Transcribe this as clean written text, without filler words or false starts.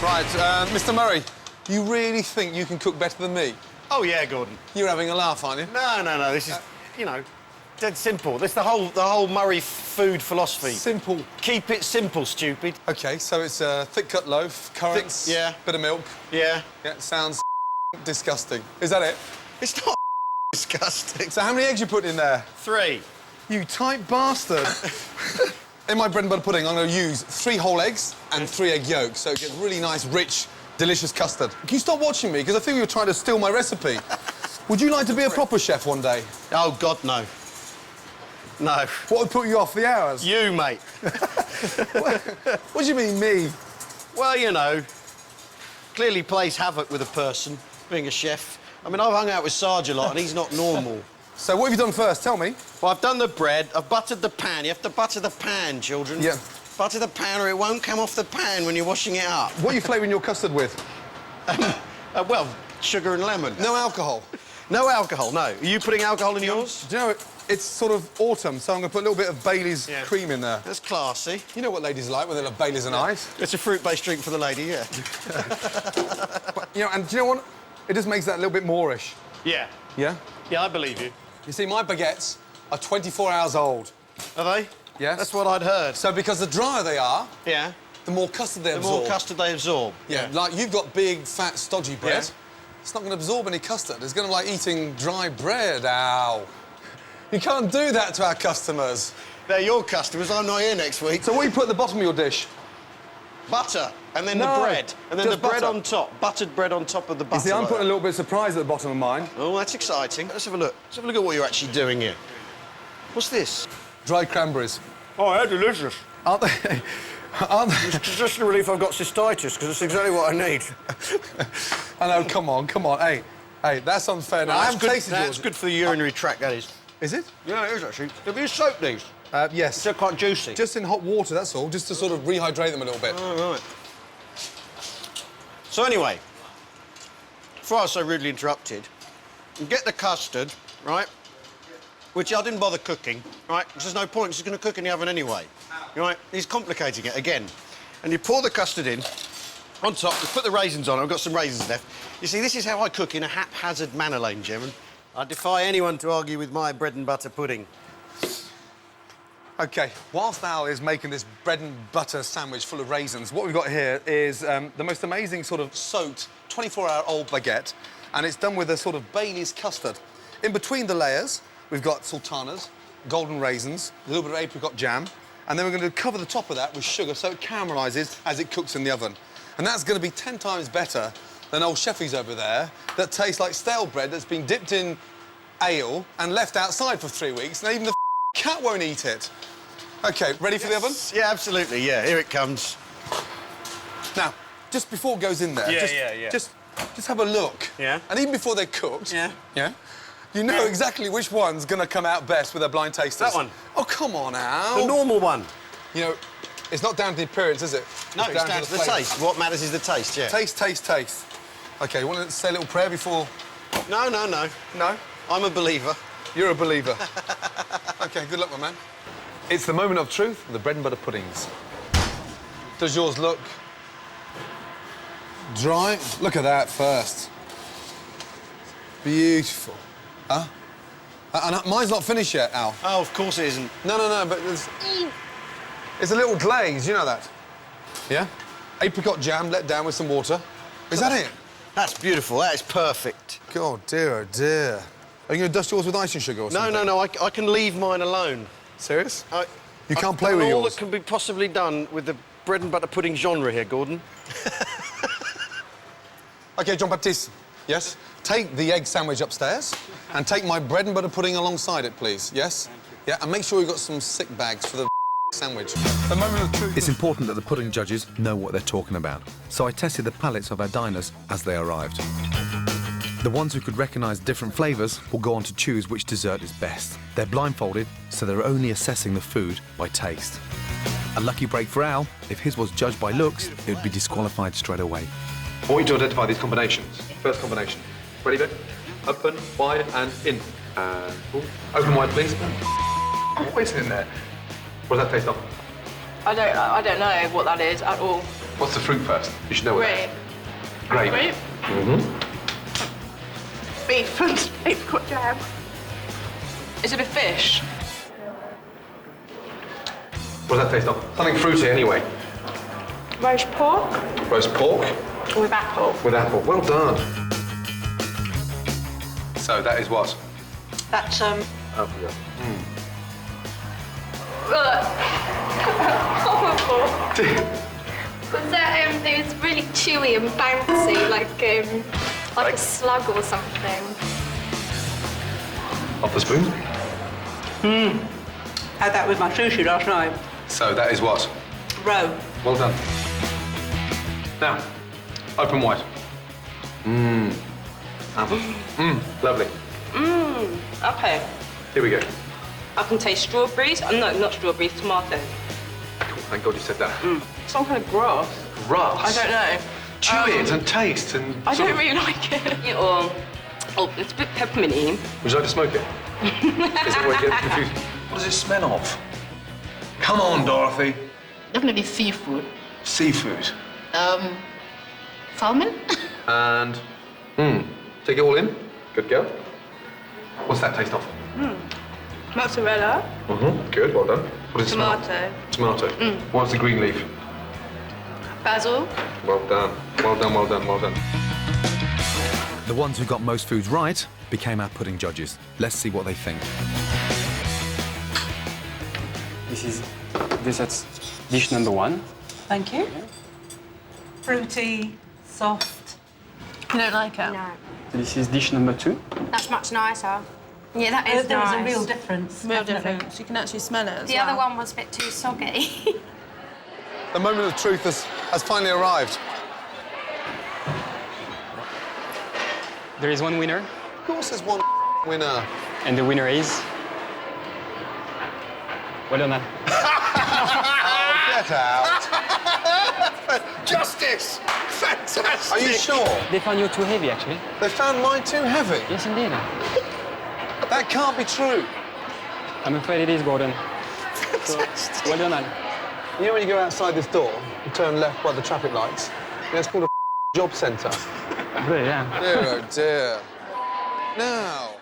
Right, Mr. Murray, you really think you can cook better than me? Oh, yeah, Gordon. You're having a laugh, aren't you? No. This is, you know, dead simple. This is the whole Murray food philosophy. Simple. Keep it simple, stupid. OK, so it's a thick-cut loaf, currants, yeah. bit of milk. Yeah. Yeah, it sounds disgusting. Is that it? It's not disgusting. So how many eggs you put in there? 3. You tight bastard. In my bread and butter pudding, I'm going to use 3 whole eggs and 3 egg yolks, so it gets really nice, rich, delicious custard. Can you stop watching me? Because I think you were trying to steal my recipe. Would you like to be a proper chef one day? Oh, God, no. No. What would put you off the hours? You, mate. What do you mean, me? Well, you know, clearly plays havoc with a person, being a chef. I mean, I've hung out with Sarge a lot, and he's not normal. So what have you done first? Tell me. Well, I've done the bread, I've buttered the pan. You have to butter the pan, children. Yeah. Butter the pan or it won't come off the pan when you're washing it up. What are you flavouring your custard with? Well, sugar and lemon. No alcohol? No alcohol, no. Are you putting alcohol in yours? Do you know, it's sort of autumn, so I'm going to put a little bit of Bailey's cream in there. That's classy. You know what ladies like when they love Bailey's and ice? It's a fruit-based drink for the lady, yeah. But, you know, and do you know what? It just makes that a little bit moreish. Yeah. Yeah? Yeah, I believe you. You see, my baguettes are 24 hours old. Are they? Yes. That's what I'd heard. So because the drier they are, yeah, the more custard they absorb. The more custard they absorb. Yeah, like you've got big, fat, stodgy bread. Yeah. It's not going to absorb any custard. It's going to be like eating dry bread. Ow. You can't do that to our customers. They're your customers. I'm not here next week. So what do you put at the bottom of your dish? Butter, and then the bread. And then the bread butter. on top. Buttered bread on top of the butter. You see, I'm putting a little bit of surprise at the bottom of mine. Oh, that's exciting. Let's have a look. Let's have a look at what you're actually doing here. What's this? Dried cranberries. Oh, they're delicious. Aren't they? Aren't they? It's just a relief I've got cystitis, because it's exactly what I need. I know, come on. Hey, that's unfair. Now, I haven't tasted yours. That's good for the urinary tract, that is. Is it? Yeah, it is, actually. Have you soaked these? Yes. They're quite juicy. Just in hot water, that's all, just to sort of rehydrate them a little bit. Oh, right. So anyway, before I was so rudely interrupted, you get the custard, right? Which I didn't bother cooking, right? Because there's no point, it's going to cook in the oven anyway. Right? He's complicating it again. And you pour the custard in, on top, you put the raisins on. I've got some raisins left. You see, this is how I cook in a haphazard manner, ladies and gentlemen. I defy anyone to argue with my bread and butter pudding. OK, whilst Al is making this bread and butter sandwich full of raisins, what we've got here is the most amazing sort of soaked 24-hour-old baguette, and it's done with a sort of Bailey's custard. In between the layers, we've got sultanas, golden raisins, a little bit of apricot jam, and then we're going to cover the top of that with sugar so it caramelises as it cooks in the oven. And that's going to be 10 times better than old Sheffy's over there that tastes like stale bread that's been dipped in ale and left outside for 3 weeks, and even the cat won't eat it. OK, ready for the oven? Yeah, absolutely, yeah. Here it comes. Now, just before it goes in there, just have a look. Yeah. And even before they're cooked, yeah, you know exactly which one's going to come out best with their blind tasters. That one. Oh, come on, Al. The normal one. You know, it's not down to the appearance, is it? No, it's down to the taste. What matters is the taste, yeah. Taste. OK, you want to say a little prayer before... No. No? I'm a believer. You're a believer. OK, good luck, my man. It's the moment of truth with the bread and butter puddings. Does yours look dry? Look at that first. Beautiful. Huh? And mine's not finished yet, Al. Oh, of course it isn't. No, but it's a little glaze, you know that? Yeah? Apricot jam let down with some water. Is that it? That's beautiful. That is perfect. God, dear, oh dear. Are you going to dust yours with icing sugar or something? No. I can leave mine alone. Serious? You can't play with yours? All that can be possibly done with the bread and butter pudding genre here, Gordon. OK, Jean-Baptiste. Yes? Take the egg sandwich upstairs and take my bread and butter pudding alongside it, please. Yes? Yeah, and make sure you've got some sick bags for the sandwich. The moment of truth. It's important that the pudding judges know what they're talking about, so I tested the palates of our diners as they arrived. The ones who could recognise different flavours will go on to choose which dessert is best. They're blindfolded, so they're only assessing the food by taste. A lucky break for Al. If his was judged by looks, it would be disqualified straight away. I want you to identify these combinations. First combination. Ready, Ben? Open, wide, and in. And open wide, please. What is in there? What does that taste of? I don't know what that is at all. What's the fruit first? You should know what that is. Grape. Grape. Grape. Beef and apricot jam. Is it a fish? What does that taste of? Something fruity anyway. Roast pork Roast pork with apple. with apple. Well done. So that is what? That's Apple. Horrible. Was that it was really chewy and bouncy, like a slug or something. Off the spoon. Had that with my sushi last night. So that is what? Roe. Well done. Now, open wide. Apple. Lovely. Okay. Here we go. I can taste strawberries. No, not strawberries, tomato. Cool. Thank God you said that. Some kind of grass. Grass. I don't know. Chew it and taste and. I sort don't of- really like it. Yeah, or it's a bit pepperminty. Would you like to smoke it? Is it where you get confused? What does it smell of? Come on, Dorothy. Definitely seafood. Seafood. Salmon? And. Take it all in. Good girl. What's that taste of? Mozzarella. Good, well done. What does it smell of? Tomato. Tomato. What's the green leaf? Basil. Well done. Well done, well done, well done. The ones who got most foods right became our pudding judges. Let's see what they think. This is dessert dish number 1. Thank you. Fruity, soft. You don't like it? No, This is dish number 2. that's much nicer. Yeah, that is There was a nice. real difference. Real definitely. difference. You can actually smell it as The well. other one was a bit too soggy. The moment of truth has finally arrived. There is one winner, Of course there's one winner. and the winner is... Well done, Al. Get out. Justice! Fantastic! Are you sure? They found you too heavy, actually. They found mine too heavy? Yes, indeed. That can't be true. I'm afraid it is, Gordon. So, well done, Al. You know when you go outside this door, you turn left by the traffic lights? Yeah, it's called a job centre. Good, yeah. Dear, oh dear. Now,